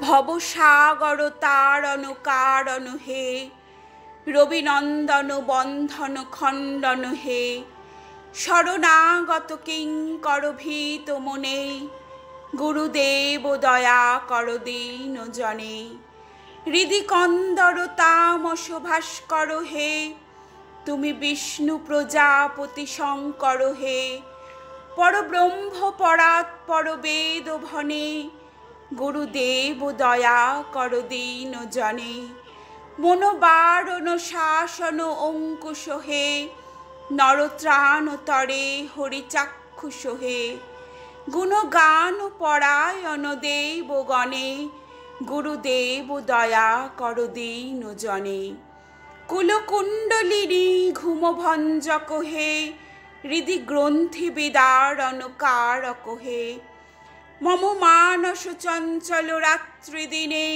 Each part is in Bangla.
ভবসাগর তারণ কারণ হে, রবিনন্দন বন্ধন খণ্ডন হে, শরণাগত কিঙ্কর ভীত মনে, গুরুদেব দয়া কর দীন জনে। হৃদি কন্দর তামস ভাস্কর হে, তুমি বিষ্ণু প্রজাপতি শঙ্কর হে, পরব্রহ্ম পরাৎপর বেদ ভনে, গুরুদেব দয়া কর দীন জনে। মনোবারণ শাসন অঙ্কুশ হে, নরত্রাণ তরে হরিচাক্ষুষ হে, গুণগান পরায়ণ দেবগণে, গুরুদেব দয়া কর দীন জনে। কুলকুণ্ডলিনী ঘুমভঞ্জক হে, হৃদি গ্রন্থি বিদারণ কারক হে, মম মানস চঞ্চল রাত্রি দিনে,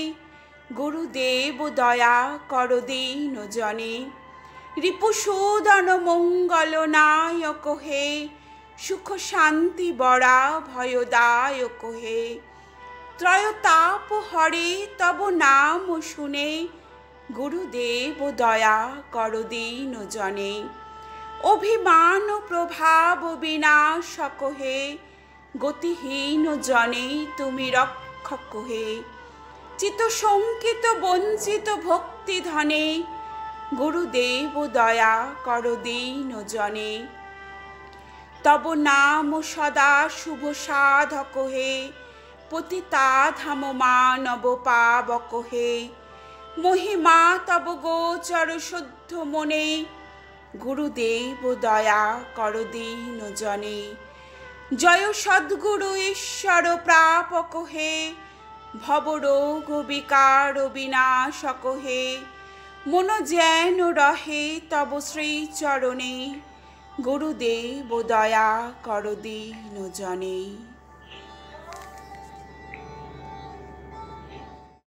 গুরুদেব দয়া কর দীন জনে। রিপুসূদন মঙ্গল নায়ক হে, সুখ শান্তি বরা ভয়দায়ক হে, ত্রয়তাপ হরে তব নাম শুনে, গুরুদেব দয়া কর দীন জনে। অভিমান প্রভাব বিনাশক হে, গতিহীন জনে তুমি রক্ষক হে, চিত শঙ্কিত বঞ্চিত ভক্তি ধনে, গুরুদেব দয়া কর দীন জনে। তব নাম সদা শুভ সাধক হে, পতিতা ধাম মানব পাবক হে, মহিমা তব গোচর শুদ্ধ মনে, গুরুদেব দয়া কর দীন জনে। জয় সদ্গুরু ঈশ্বর প্রাপক হে, ভবরোগ বিকার বিনাশক হে, মন যেন রহে তব শ্রীচরণে, গুরুদেব দয়া কর দীন জনে।